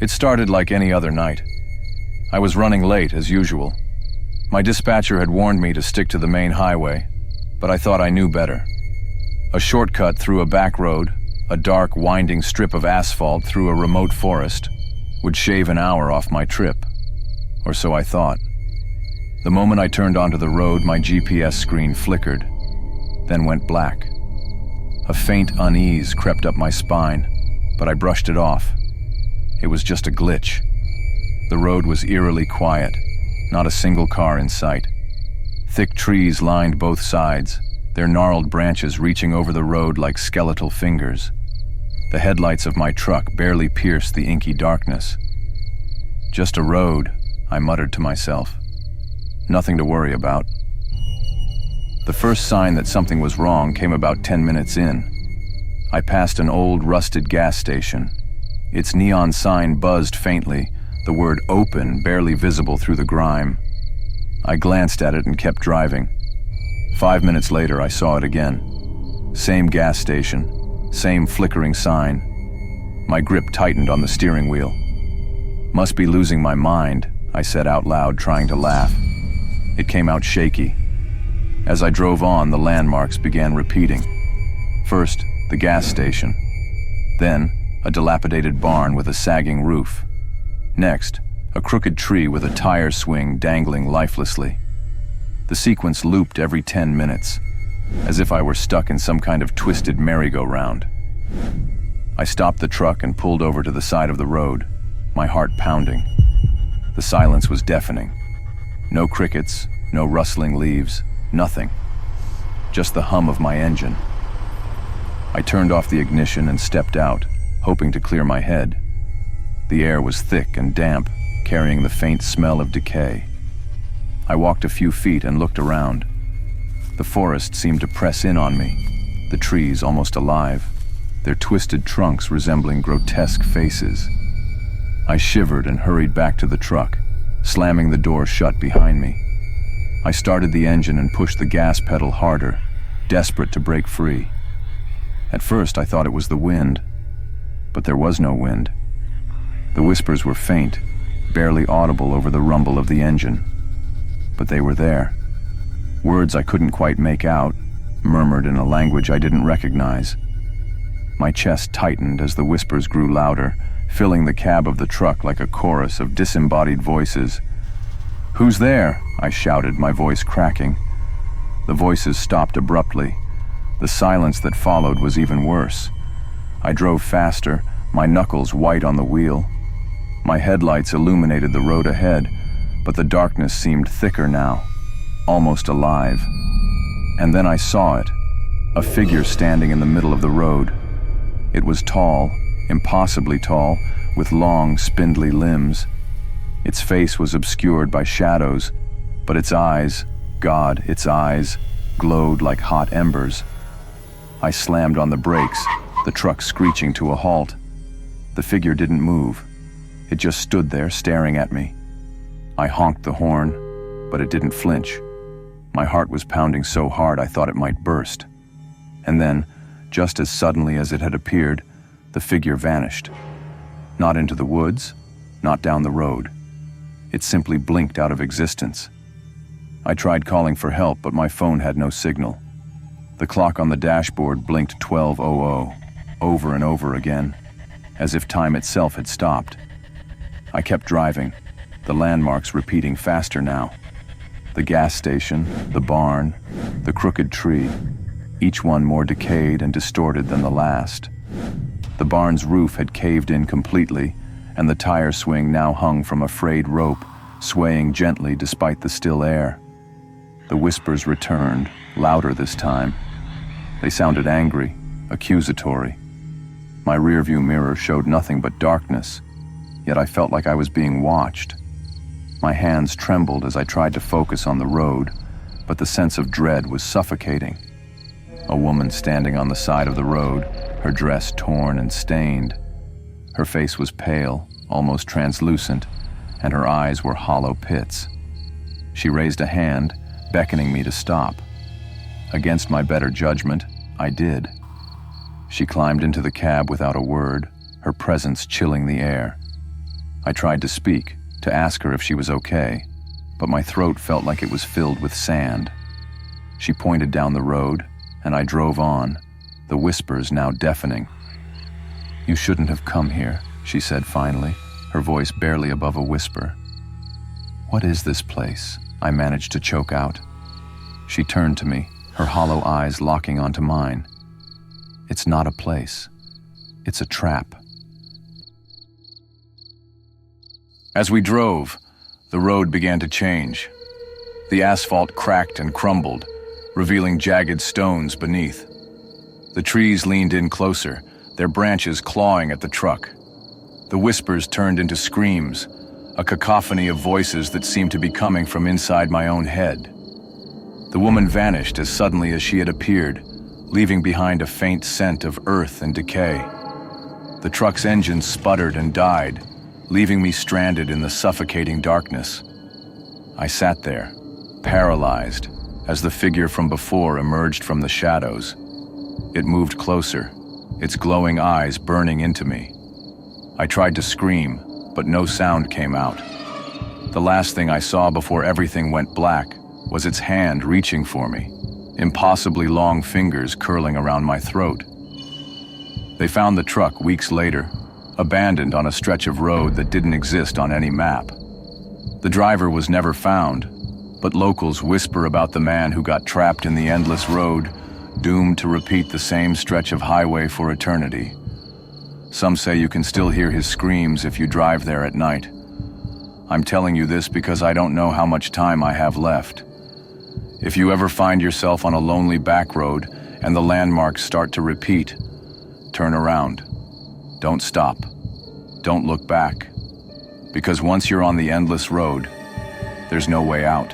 It started like any other night. I was running late, as usual. My dispatcher had warned me to stick to the main highway, but I thought I knew better. A shortcut through a back road, a dark, winding strip of asphalt through a remote forest, would shave an hour off my trip. Or so I thought. The moment I turned onto the road, my GPS screen flickered, then went black. A faint unease crept up my spine, but I brushed it off. It was just a glitch. The road was eerily quiet, not a single car in sight. Thick trees lined both sides, their gnarled branches reaching over the road like skeletal fingers. The headlights of my truck barely pierced the inky darkness. Just a road, I muttered to myself. Nothing to worry about. The first sign that something was wrong came about 10 minutes in. I passed an old, rusted gas station. Its neon sign buzzed faintly, the word "open" barely visible through the grime. I glanced at it and kept driving. 5 minutes later, I saw it again. Same gas station, same flickering sign. My grip tightened on the steering wheel. "Must be losing my mind," I said out loud, trying to laugh. It came out shaky. As I drove on, the landmarks began repeating. First, the gas station. Then, a dilapidated barn with a sagging roof. Next, a crooked tree with a tire swing dangling lifelessly. The sequence looped every 10 minutes, as if I were stuck in some kind of twisted merry-go-round. I stopped the truck and pulled over to the side of the road, my heart pounding. The silence was deafening. No crickets, no rustling leaves, nothing. Just the hum of my engine. I turned off the ignition and stepped out, hoping to clear my head. The air was thick and damp, carrying the faint smell of decay. I walked a few feet and looked around. The forest seemed to press in on me, the trees almost alive, their twisted trunks resembling grotesque faces. I shivered and hurried back to the truck, slamming the door shut behind me. I started the engine and pushed the gas pedal harder, desperate to break free. At first I thought it was the wind, but there was no wind. The whispers were faint, barely audible over the rumble of the engine. But they were there. Words I couldn't quite make out, murmured in a language I didn't recognize. My chest tightened as the whispers grew louder, filling the cab of the truck like a chorus of disembodied voices. "Who's there?" I shouted, my voice cracking. The voices stopped abruptly. The silence that followed was even worse. I drove faster, my knuckles white on the wheel. My headlights illuminated the road ahead, but the darkness seemed thicker now, almost alive. And then I saw it, a figure standing in the middle of the road. It was tall, impossibly tall, with long, spindly limbs. Its face was obscured by shadows, but its eyes, God, its eyes, glowed like hot embers. I slammed on the brakes, the truck screeching to a halt. The figure didn't move. It just stood there staring at me. I honked the horn, but it didn't flinch. My heart was pounding so hard I thought it might burst. And then, just as suddenly as it had appeared, the figure vanished. Not into the woods, not down the road. It simply blinked out of existence. I tried calling for help, but my phone had no signal. The clock on the dashboard blinked 12:00, over and over again, as if time itself had stopped. I kept driving, the landmarks repeating faster now. The gas station, the barn, the crooked tree, each one more decayed and distorted than the last. The barn's roof had caved in completely, and the tire swing now hung from a frayed rope, swaying gently despite the still air. The whispers returned, louder this time. They sounded angry, accusatory. My rearview mirror showed nothing but darkness, yet I felt like I was being watched. My hands trembled as I tried to focus on the road, but the sense of dread was suffocating. A woman standing on the side of the road, her dress torn and stained. Her face was pale, almost translucent, and her eyes were hollow pits. She raised a hand, beckoning me to stop. Against my better judgment, I did. She climbed into the cab without a word, her presence chilling the air. I tried to speak, to ask her if she was okay, but my throat felt like it was filled with sand. She pointed down the road, and I drove on, the whispers now deafening. "You shouldn't have come here," she said finally, her voice barely above a whisper. "What is this place?" I managed to choke out. She turned to me, her hollow eyes locking onto mine. "It's not a place. It's a trap." As we drove, the road began to change. The asphalt cracked and crumbled, revealing jagged stones beneath. The trees leaned in closer, their branches clawing at the truck. The whispers turned into screams, a cacophony of voices that seemed to be coming from inside my own head. The woman vanished as suddenly as she had appeared, leaving behind a faint scent of earth and decay. The truck's engine sputtered and died, leaving me stranded in the suffocating darkness. I sat there, paralyzed, as the figure from before emerged from the shadows. It moved closer, its glowing eyes burning into me. I tried to scream, but no sound came out. The last thing I saw before everything went black was its hand reaching for me, impossibly long fingers curling around my throat. They found the truck weeks later, abandoned on a stretch of road that didn't exist on any map. The driver was never found, but locals whisper about the man who got trapped in the endless road, doomed to repeat the same stretch of highway for eternity. Some say you can still hear his screams if you drive there at night. I'm telling you this because I don't know how much time I have left. If you ever find yourself on a lonely back road and the landmarks start to repeat, turn around. Don't stop. Don't look back. Because once you're on the endless road, there's no way out.